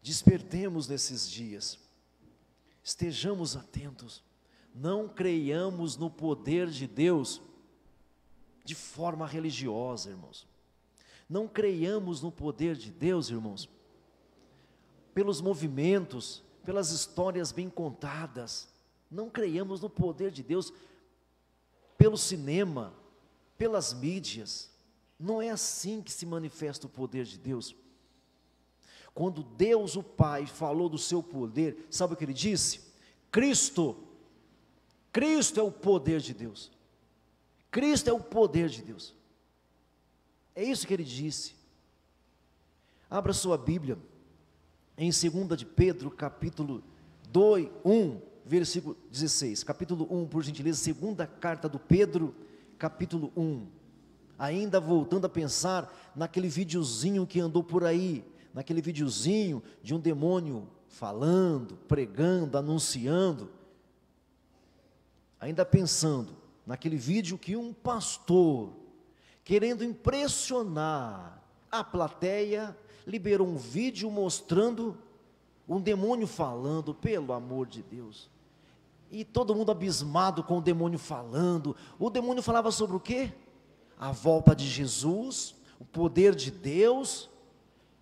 Despertemos nesses dias, estejamos atentos, não creiamos no poder de Deus de forma religiosa, irmãos. Não creiamos no poder de Deus, irmãos, pelos movimentos, pelas histórias bem contadas. Não creiamos no poder de Deus pelo cinema, pelas mídias. Não é assim que se manifesta o poder de Deus. Quando Deus o Pai falou do seu poder, sabe o que Ele disse? Cristo é o poder de Deus. Cristo é o poder de Deus. É isso que Ele disse. Abra sua Bíblia em 2 de Pedro, capítulo 2, 1, versículo 16. Capítulo 1, por gentileza, segunda carta do Pedro, capítulo 1. Ainda voltando a pensar naquele videozinho que andou por aí, naquele videozinho de um demônio falando, pregando, anunciando. Ainda pensando naquele vídeo que um pastor, querendo impressionar a plateia, liberou um vídeo mostrando um demônio falando, pelo amor de Deus. E todo mundo abismado com o demônio falando. O demônio falava sobre o quê? A volta de Jesus, o poder de Deus,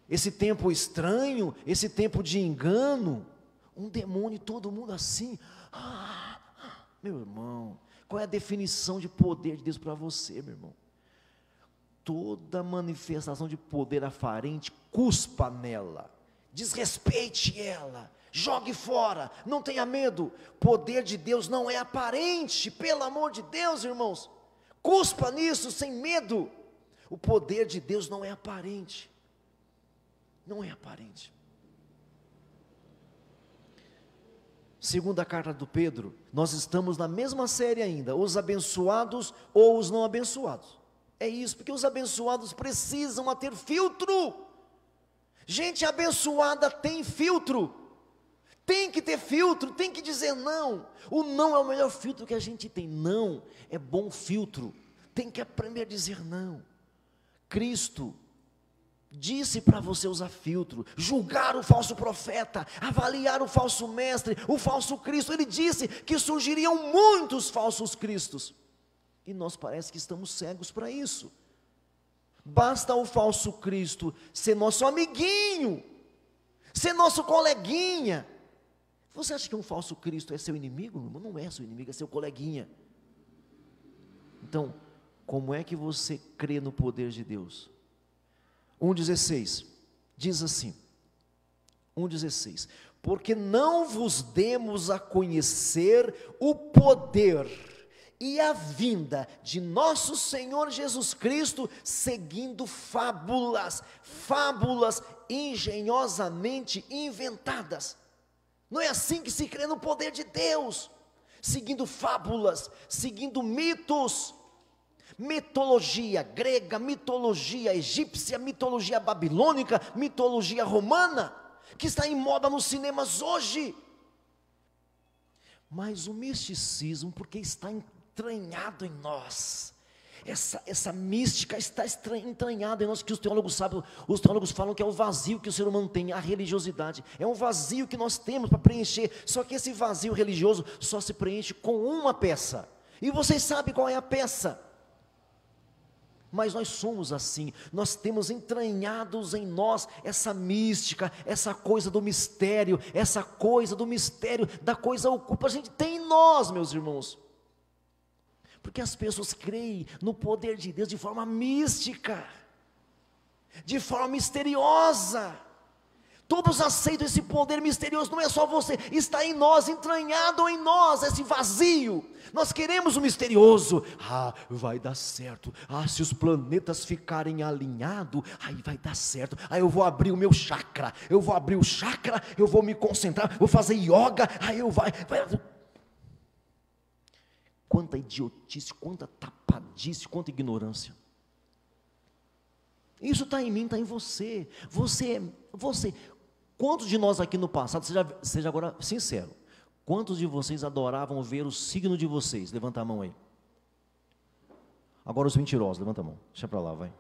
esse tempo estranho, esse tempo de engano. Um demônio, todo mundo assim. Meu irmão, qual é a definição de poder de Deus para você, meu irmão? Toda manifestação de poder aparente, cuspa nela, desrespeite ela, jogue fora, não tenha medo. Poder de Deus não é aparente, pelo amor de Deus, irmãos, cuspa nisso sem medo. O poder de Deus não é aparente, não é aparente. Segunda carta do Pedro, nós estamos na mesma série ainda, os abençoados ou os não abençoados. É isso, porque os abençoados precisam ter filtro. Gente abençoada tem filtro, tem que ter filtro, tem que dizer não. O não é o melhor filtro que a gente tem. Não é bom filtro, tem que aprender a dizer não. Cristo disse para você usar filtro, julgar o falso profeta, avaliar o falso mestre, o falso Cristo. Ele disse que surgiriam muitos falsos cristos, e nós parece que estamos cegos para isso. Basta o falso Cristo ser nosso amiguinho, ser nosso coleguinha. Você acha que um falso Cristo é seu inimigo? Não é seu inimigo, é seu coleguinha. Então, como é que você crê no poder de Deus? 1,16, diz assim, 1,16, porque não vos demos a conhecer o poder e a vinda de nosso Senhor Jesus Cristo, seguindo fábulas engenhosamente inventadas. Não é assim que se crê no poder de Deus, seguindo fábulas, seguindo mitos, mitologia grega, mitologia egípcia, mitologia babilônica, mitologia romana, que está em moda nos cinemas hoje. Mas o misticismo, porque está entranhado em nós, essa mística está entranhada em nós, que os teólogos falam que é o vazio que o ser humano tem, a religiosidade, é um vazio que nós temos para preencher, só que esse vazio religioso só se preenche com uma peça, e vocês sabem qual é a peça. Mas nós somos assim, nós temos entranhados em nós essa mística, essa coisa do mistério, da coisa oculta, a gente tem em nós, meus irmãos, porque as pessoas creem no poder de Deus de forma mística, de forma misteriosa. Todos aceitam esse poder misterioso, não é só você, está em nós, entranhado em nós, esse vazio. Nós queremos o misterioso. Vai dar certo. Se os planetas ficarem alinhados, aí vai dar certo. Aí eu vou abrir o meu chakra, eu vou me concentrar, vou fazer yoga, aí vai. Quanta idiotice, quanta tapadice, quanta ignorância. Isso está em mim, está em você. Você. Quantos de nós aqui no passado, seja agora sincero, quantos de vocês adoravam ver o signo de vocês? Levanta a mão aí. Agora os mentirosos, levanta a mão, deixa para lá, vai.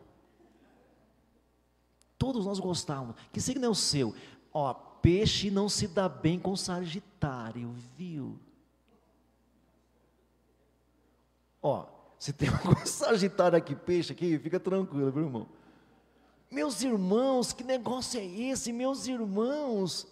Todos nós gostávamos. Que signo é o seu? peixe não se dá bem com Sagitário, viu? Ó, se tem um Sagitário aqui, peixe aqui, fica tranquilo, meu irmão. Meus irmãos, que negócio é esse, meus irmãos?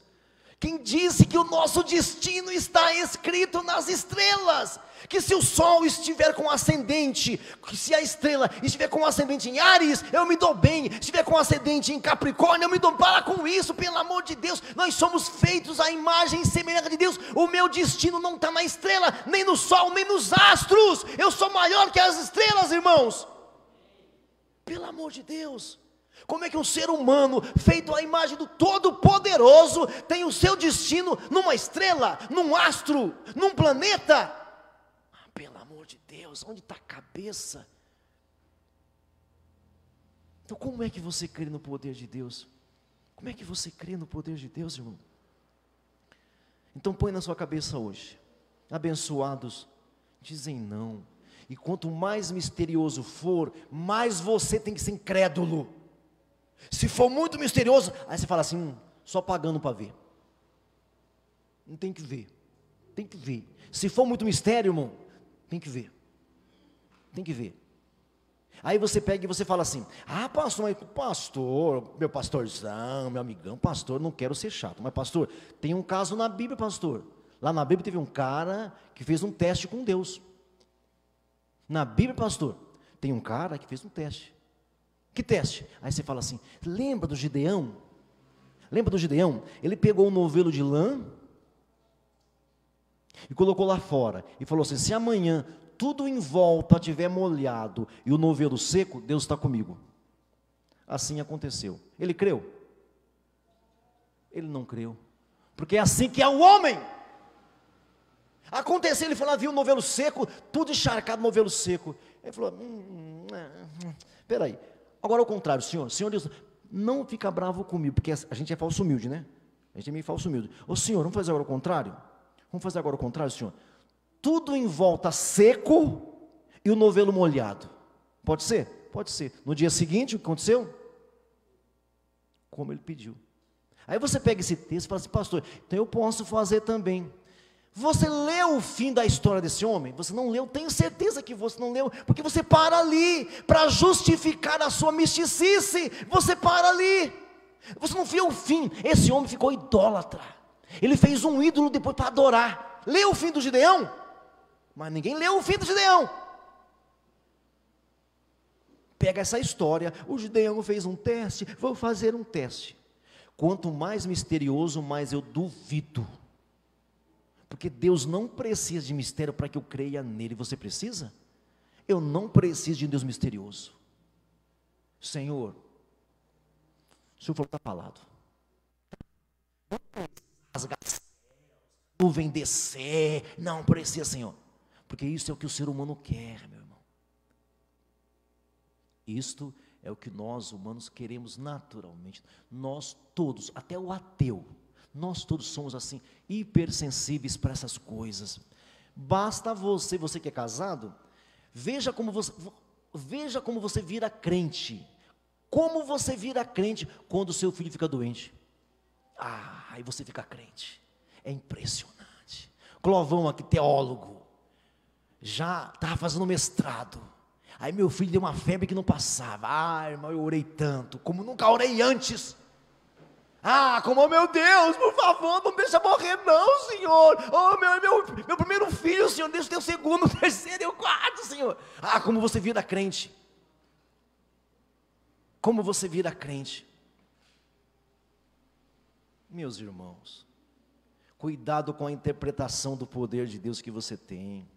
Quem disse que o nosso destino está escrito nas estrelas? Que se o sol estiver com ascendente, que se a estrela estiver com ascendente em Áries, eu me dou bem. Se estiver com ascendente em Capricórnio, eu me dou. Para com isso, pelo amor de Deus. Nós somos feitos à imagem e semelhança de Deus. O meu destino não está na estrela, nem no sol, nem nos astros. Eu sou maior que as estrelas, irmãos. Pelo amor de Deus. Como é que um ser humano, feito à imagem do Todo-Poderoso, tem o seu destino numa estrela, num astro, num planeta? Pelo amor de Deus, onde está a cabeça? Então como é que você crê no poder de Deus? Como é que você crê no poder de Deus, irmão? Então põe na sua cabeça hoje, abençoados dizem não, e quanto mais misterioso for, mais você tem que ser incrédulo. Se for muito misterioso, aí você fala assim, só pagando para ver. Não tem que ver, tem que ver. Se for muito mistério, irmão, tem que ver, tem que ver. Aí você pega e você fala assim, pastor, mas pastor, meu pastorzão, meu amigão, pastor, não quero ser chato, mas pastor, tem um caso na Bíblia, pastor. Lá na Bíblia teve um cara que fez um teste com Deus. Na Bíblia, pastor, tem um cara que fez um teste. Que teste? Aí você fala assim, lembra do Gideão? Lembra do Gideão? Ele pegou um novelo de lã e colocou lá fora, e falou assim, se amanhã tudo em volta estiver molhado, e o novelo seco, Deus está comigo. Assim aconteceu. Ele creu? Ele não creu, porque é assim que é o homem. Aconteceu, ele falou, viu o novelo seco, tudo encharcado, novelo seco. Ele falou, peraí, agora ao contrário, Senhor Deus, não fica bravo comigo, porque a gente é falso humilde, né? A gente é meio falso humilde. Ô Senhor, vamos fazer agora o contrário? Vamos fazer agora o contrário, Senhor? Tudo em volta seco e o novelo molhado. Pode ser? Pode ser. No dia seguinte, o que aconteceu? Como ele pediu. Aí você pega esse texto e fala assim, pastor, então eu posso fazer também. Você leu o fim da história desse homem? Você não leu? Tenho certeza que você não leu, porque você para ali, para justificar a sua misticice, você para ali, você não viu o fim. Esse homem ficou idólatra, ele fez um ídolo depois para adorar. Leu o fim do Gideão? Mas ninguém leu o fim do Gideão. Pega essa história, o Gideão fez um teste, vou fazer um teste. Quanto mais misterioso, mais eu duvido. Porque Deus não precisa de mistério para que eu creia nele. Você precisa? Eu não preciso de um Deus misterioso. Senhor, o Senhor falou que está falado. Rasgar céus, nuvem descer. Não precisa, Senhor. Porque isso é o que o ser humano quer, meu irmão. Isto é o que nós humanos queremos naturalmente. Nós todos, até o ateu, nós todos somos assim, hipersensíveis para essas coisas. Basta você que é casado, veja como você vira crente. Como você vira crente quando o seu filho fica doente. Aí você fica crente. É impressionante. Clovão aqui, teólogo, já estava fazendo mestrado. Aí meu filho deu uma febre que não passava. Irmão, eu orei tanto, como nunca orei antes. Como, meu Deus, por favor, não deixa morrer não, Senhor. Meu primeiro filho, Senhor, deixa ter o segundo, o terceiro e o quarto, Senhor. Como você vira crente. Como você vira crente. Meus irmãos, cuidado com a interpretação do poder de Deus que você tem.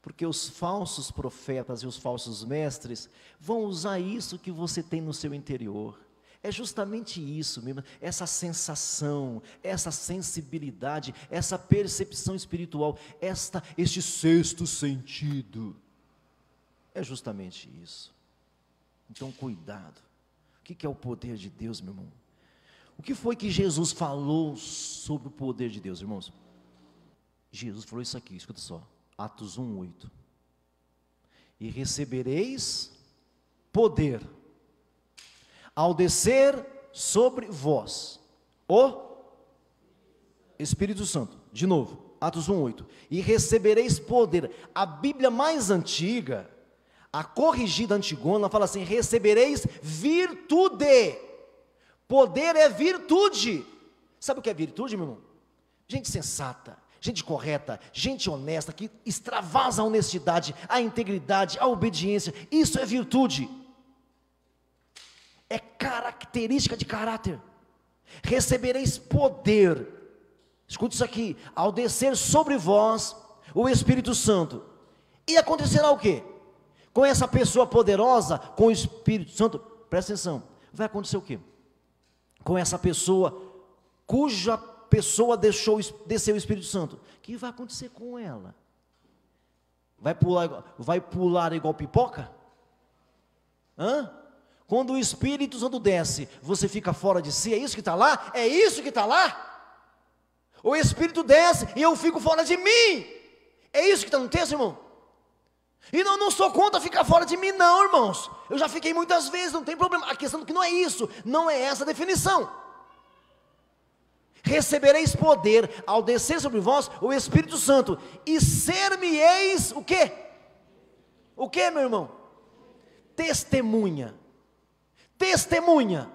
Porque os falsos profetas e os falsos mestres vão usar isso que você tem no seu interior. É justamente isso mesmo, essa sensação, essa sensibilidade, essa percepção espiritual, este sexto sentido. É justamente isso. Então cuidado. O que é o poder de Deus, meu irmão? O que foi que Jesus falou sobre o poder de Deus, irmãos? Jesus falou isso aqui, escuta só. Atos 1:8. E recebereis poder ao descer sobre vós o Espírito Santo, de novo, Atos 1:8, e recebereis poder. A Bíblia mais antiga, a corrigida Antigona, fala assim: recebereis virtude. Poder é virtude. Sabe o que é virtude, meu irmão? Gente sensata, gente correta, gente honesta, que extravasa a honestidade, a integridade, a obediência. Isso é virtude. É característica de caráter. Recebereis poder. Escute isso aqui: ao descer sobre vós o Espírito Santo. E acontecerá o quê? Com essa pessoa poderosa, com o Espírito Santo, presta atenção, vai acontecer o quê? Com essa pessoa, cuja pessoa desceu o Espírito Santo, o que vai acontecer com ela? Vai pular igual pipoca? Quando o Espírito Santo desce, você fica fora de si, é isso que está lá? É isso que está lá? O Espírito desce e eu fico fora de mim, é isso que está no texto, irmão? E não sou contra ficar fora de mim não, irmãos, eu já fiquei muitas vezes, não tem problema, a questão é que não é isso, não é essa a definição. Recebereis poder ao descer sobre vós o Espírito Santo, e ser-me-eis o quê? O quê, meu irmão? Testemunha. Testemunha.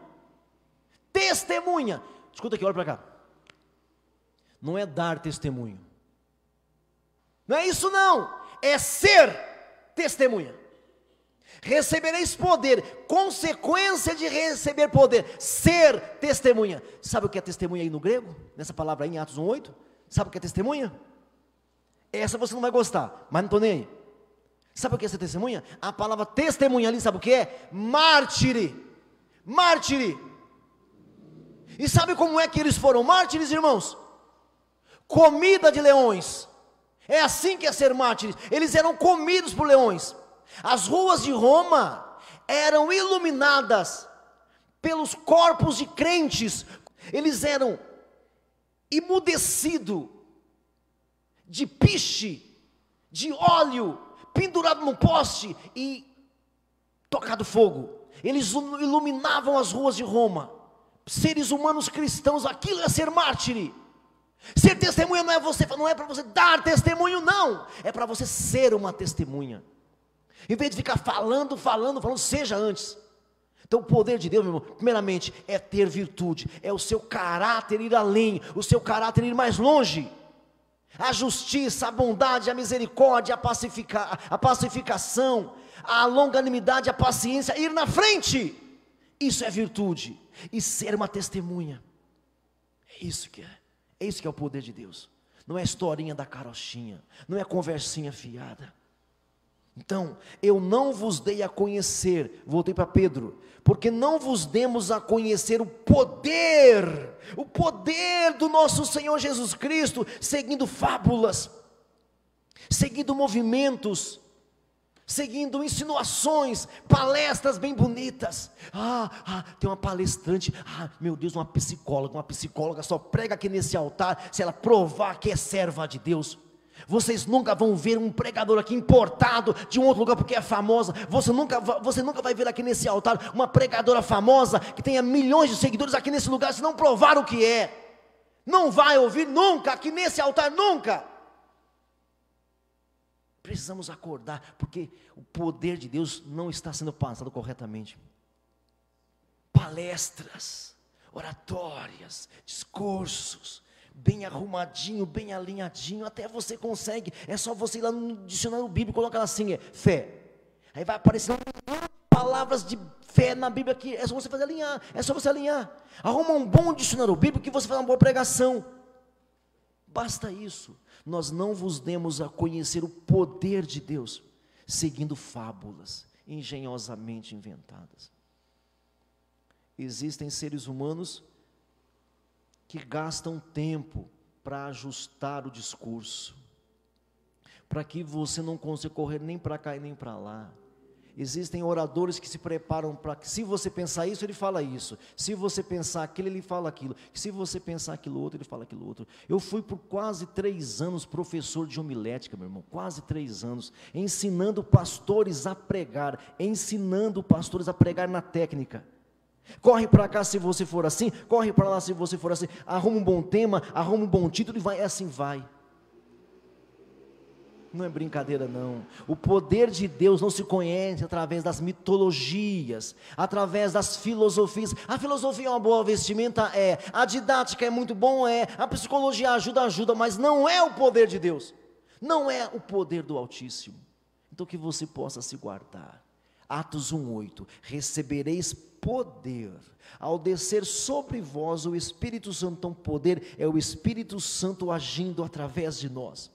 Testemunha. Escuta aqui, olha para cá. Não é dar testemunho. Não é isso não. É ser testemunha. Recebereis poder, consequência de receber poder, ser testemunha. Sabe o que é testemunha aí no grego? Nessa palavra aí em Atos 1:8? Sabe o que é testemunha? Essa você não vai gostar, mas não estou nem aí. Sabe o que é ser testemunha? A palavra testemunha ali, sabe o que é? Mártire. Mártire. E sabe como é que eles foram mártires, irmãos? Comida de leões. É assim que é ser mártires. Eles eram comidos por leões. As ruas de Roma eram iluminadas pelos corpos de crentes. Eles eram emudecidos de piche, de óleo, pendurado num poste e tocado fogo. Eles iluminavam as ruas de Roma. Seres humanos cristãos, aquilo é ser mártire. Ser testemunha não é para você dar testemunho, não. É para você ser uma testemunha. Em vez de ficar falando, seja antes. Então o poder de Deus, meu irmão, primeiramente é ter virtude, é o seu caráter ir além, o seu caráter ir mais longe. A justiça, a bondade, a misericórdia, a pacificação, a longanimidade, a paciência, ir na frente. Isso é virtude. E ser uma testemunha. É isso que é. É isso que é o poder de Deus. Não é historinha da carochinha, não é conversinha fiada. Então, eu não vos dei a conhecer, voltei para Pedro, porque não vos demos a conhecer o poder do nosso Senhor Jesus Cristo, seguindo fábulas, seguindo movimentos, seguindo insinuações, palestras bem bonitas. Tem uma palestrante, meu Deus, uma psicóloga só prega aqui nesse altar, se ela provar que é serva de Deus. Vocês nunca vão ver um pregador aqui importado de um outro lugar porque é famosa. Você nunca vai ver aqui nesse altar uma pregadora famosa que tenha milhões de seguidores aqui nesse lugar, se não provar o que é. Não vai ouvir nunca aqui nesse altar, nunca. Precisamos acordar, porque o poder de Deus não está sendo passado corretamente. Palestras, oratórias, discursos, bem arrumadinho, bem alinhadinho, até você consegue, é só você ir lá no dicionário bíblico, coloca lá assim, fé, aí vai aparecer palavras de fé na Bíblia, que é só você fazer alinhar, arruma um bom dicionário bíblico que você faz uma boa pregação, basta isso. Nós não vos demos a conhecer o poder de Deus, seguindo fábulas, engenhosamente inventadas. Existem seres humanos que gastam tempo para ajustar o discurso, para que você não consiga correr nem para cá e nem para lá. Existem oradores que se preparam para que, se você pensar isso, ele fala isso, se você pensar aquilo, ele fala aquilo, se você pensar aquilo outro, ele fala aquilo outro. Eu fui por quase 3 anos professor de homilética, meu irmão, quase 3 anos, ensinando pastores a pregar na técnica. Corre para cá se você for assim, corre para lá se você for assim. Arruma um bom tema, arruma um bom título e vai, assim vai. Não é brincadeira não. O poder de Deus não se conhece através das mitologias, através das filosofias. A filosofia é uma boa vestimenta? É. A didática é muito bom? É. A psicologia ajuda, mas não é o poder de Deus. Não é o poder do Altíssimo. Então que você possa se guardar. Atos 1:8, recebereis poder, ao descer sobre vós o Espírito Santo. Então poder é o Espírito Santo agindo através de nós.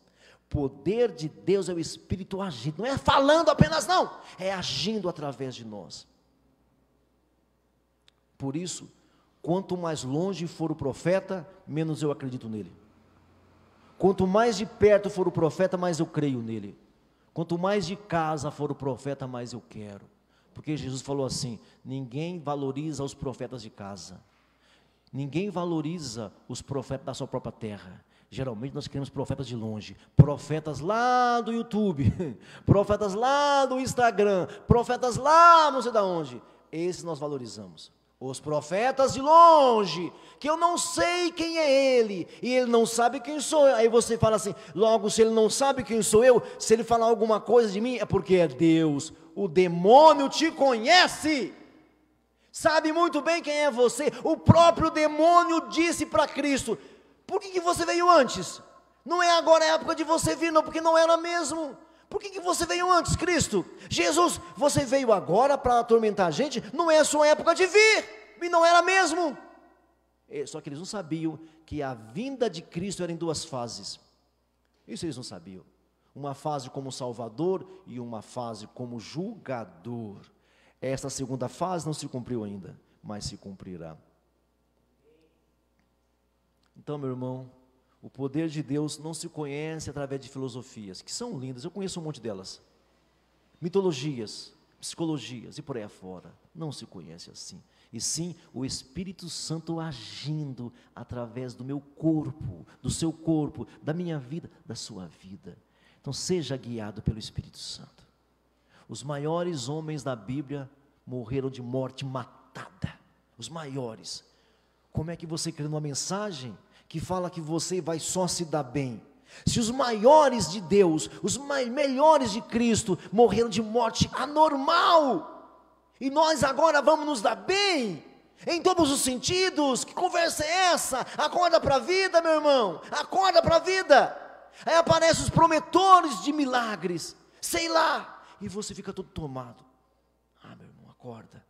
Poder de Deus é o Espírito agindo, não é falando apenas não, é agindo através de nós. Por isso, quanto mais longe for o profeta, menos eu acredito nele. Quanto mais de perto for o profeta, mais eu creio nele. Quanto mais de casa for o profeta, mais eu quero. Porque Jesus falou assim: ninguém valoriza os profetas de casa. Ninguém valoriza os profetas da sua própria terra. Geralmente nós queremos profetas de longe, profetas lá do YouTube, profetas lá do Instagram, profetas lá não sei de onde. Esses nós valorizamos. Os profetas de longe, que eu não sei quem é ele, e ele não sabe quem sou eu. Aí você fala assim, logo se ele não sabe quem sou eu, se ele falar alguma coisa de mim, é porque é Deus. O demônio te conhece, sabe muito bem quem é você. O próprio demônio disse para Cristo: por que você veio antes? Não é agora a época de você vir, não, porque não era mesmo. Por que você veio antes, Cristo? Jesus, você veio agora para atormentar a gente? Não é a sua época de vir, e não era mesmo. Só que eles não sabiam que a vinda de Cristo era em duas fases. Isso eles não sabiam. Uma fase como Salvador e uma fase como julgador. Esta segunda fase não se cumpriu ainda, mas se cumprirá. Então, meu irmão, o poder de Deus não se conhece através de filosofias, que são lindas, eu conheço um monte delas. Mitologias, psicologias e por aí afora. Não se conhece assim. E sim, o Espírito Santo agindo através do meu corpo, do seu corpo, da minha vida, da sua vida. Então, seja guiado pelo Espírito Santo. Os maiores homens da Bíblia morreram de morte matada. Os maiores. Como é que você crê numa mensagem que fala que você vai só se dar bem? Se os maiores de Deus, os melhores de Cristo morreram de morte anormal, e nós agora vamos nos dar bem, em todos os sentidos? Que conversa é essa? Acorda para a vida, meu irmão, acorda para a vida. Aí aparecem os prometores de milagres, sei lá, e você fica todo tomado. Ah, meu irmão, acorda.